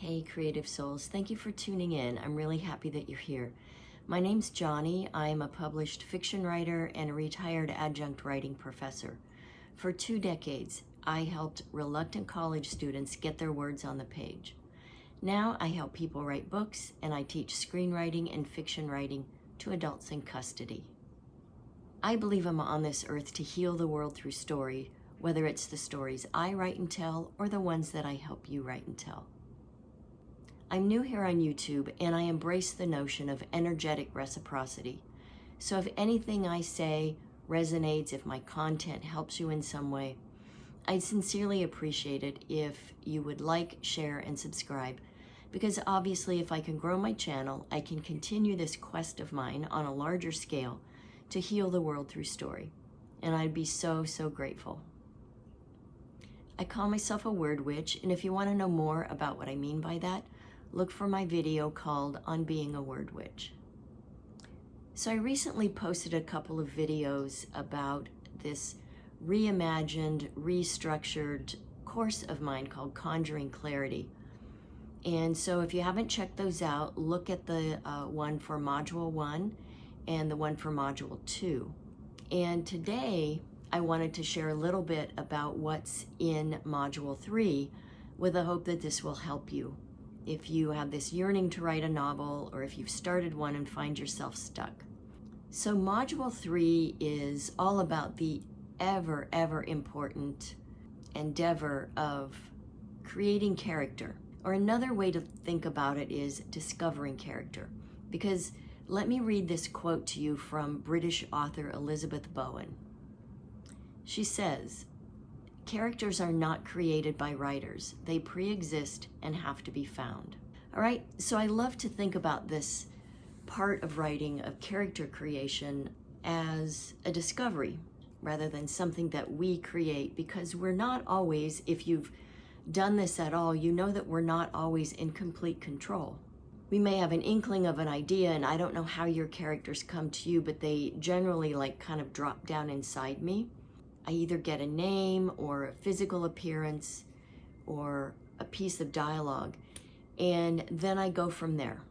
Hey, creative souls, thank you for tuning in. I'm really happy that you're here. My name's Johnny. I'm a published fiction writer and a retired adjunct writing professor. For 2 decades, I helped reluctant college students get their words on the page. Now I help people write books, and I teach screenwriting and fiction writing to adults in custody. I believe I'm on this earth to heal the world through story, whether it's the stories I write and tell or the ones that I help you write and tell. I'm new here on YouTube, and I embrace the notion of energetic reciprocity. So if anything I say resonates, if my content helps you in some way, I'd sincerely appreciate it if you would like, share, and subscribe, because obviously if I can grow my channel, I can continue this quest of mine on a larger scale to heal the world through story. And I'd be so, so grateful. I call myself a word witch, and if you want to know more about what I mean by that, look for my video called On Being a Word Witch. So I recently posted a couple of videos about this reimagined, restructured course of mine called Conjuring Clarity. And so if you haven't checked those out, look at the one for Module 1 and the one for Module 2. And today I wanted to share a little bit about what's in Module 3 with the hope that this will help you if you have this yearning to write a novel, or if you've started one and find yourself stuck. So Module 3 is all about the ever important endeavor of creating character. Or another way to think about it is discovering character. Because let me read this quote to you from British author Elizabeth Bowen. She says, "Characters are not created by writers. They pre-exist and have to be found." All right, so I love to think about this part of writing, of character creation, as a discovery rather than something that we create, because we're not always, if you've done this at all, you know that we're not always in complete control. We may have an inkling of an idea, and I don't know how your characters come to you, but they generally kind of drop down inside me. I either get a name or a physical appearance or a piece of dialogue, and then I go from there.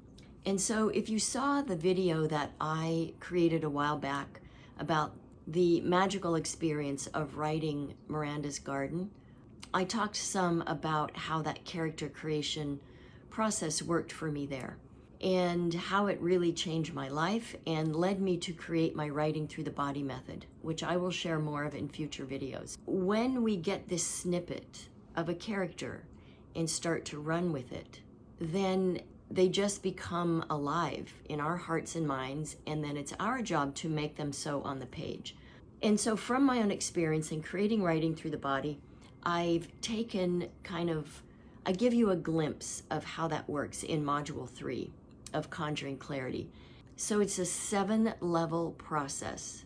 And so if you saw the video that I created a while back about the magical experience of writing Miranda's Garden, I talked some about how that character creation process worked for me there, and how it really changed my life and led me to create my writing through the body method, which I will share more of in future videos. When we get this snippet of a character and start to run with it, then they just become alive in our hearts and minds, and then it's our job to make them so on the page. And so from my own experience in creating writing through the body, I've taken I give you a glimpse of how that works in Module 3 of Conjuring Clarity. So it's a 7-level process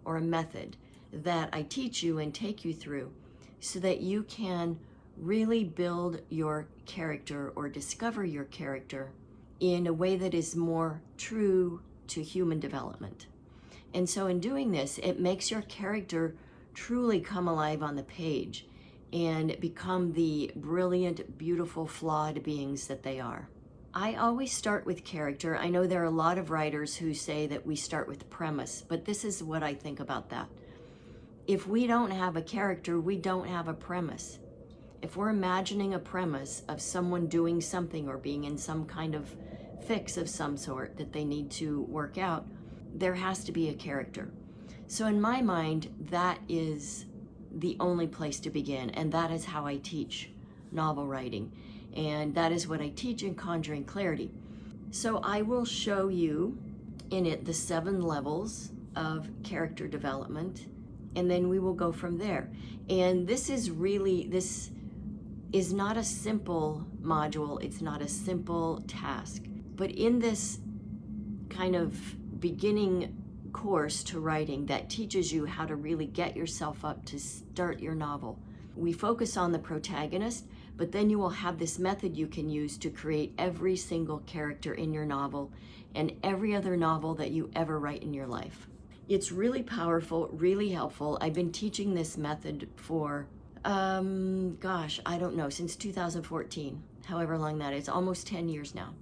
or a method that I teach you and take you through so that you can really build your character or discover your character in a way that is more true to human development. And so in doing this, it makes your character truly come alive on the page and become the brilliant, beautiful, flawed beings that they are. I always start with character. I know there are a lot of writers who say that we start with the premise, but this is what I think about that. If we don't have a character, we don't have a premise. If we're imagining a premise of someone doing something or being in some kind of fix of some sort that they need to work out, there has to be a character. So in my mind, that is the only place to begin, and that is how I teach novel writing. And that is what I teach in Conjuring Clarity. So I will show you in it the 7 levels of character development, and then we will go from there. And this is not a simple module, it's not a simple task. But in this kind of beginning course to writing that teaches you how to really get yourself up to start your novel, we focus on the protagonist, but then you will have this method you can use to create every single character in your novel and every other novel that you ever write in your life. It's really powerful, really helpful. I've been teaching this method for, I don't know, since 2014. however long that is, almost 10 years now.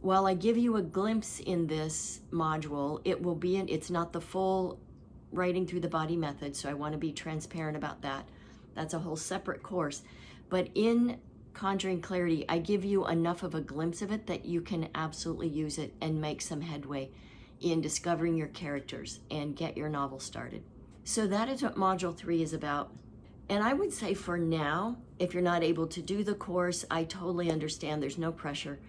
While I give you a glimpse in this module, it's not the full writing through the body method, so I want to be transparent about that. That's a whole separate course. But in Conjuring Clarity, I give you enough of a glimpse of it that you can absolutely use it and make some headway in discovering your characters and get your novel started. So that is what Module 3 is about. And I would say for now, if you're not able to do the course, I totally understand, there's no pressure.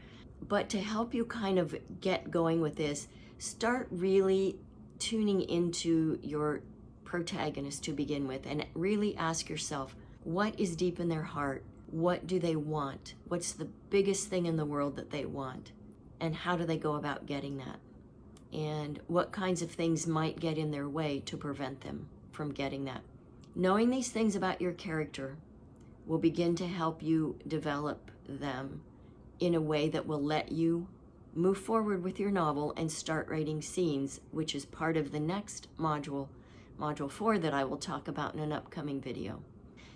But to help you kind of get going with this, start really tuning into your protagonist to begin with, and really ask yourself, what is deep in their heart? What do they want? What's the biggest thing in the world that they want? And how do they go about getting that? And what kinds of things might get in their way to prevent them from getting that? Knowing these things about your character will begin to help you develop them in a way that will let you move forward with your novel and start writing scenes, which is part of the next module, Module 4, that I will talk about in an upcoming video.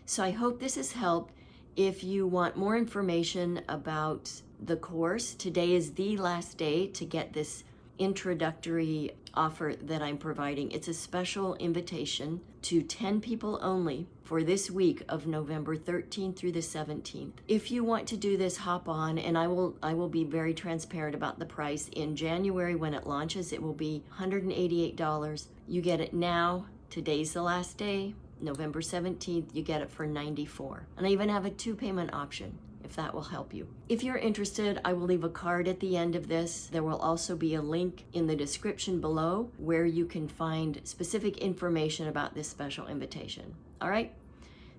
So I hope this has helped. If you want more information about the course, today is the last day to get this introductory offer that I'm providing. It's a special invitation to 10 people only for this week of November 13th through the 17th. If you want to do this, hop on, and I will be very transparent about the price. In January when it launches, it will be $188. You get it now. Today's the last day. November 17th, you get it for $94. And I even have a 2-payment option, if that will help you. If you're interested, I will leave a card at the end of this. There will also be a link in the description below where you can find specific information about this special invitation. All right?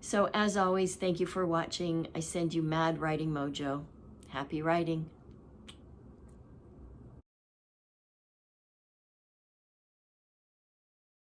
So as always, thank you for watching. I send you mad writing mojo. Happy writing.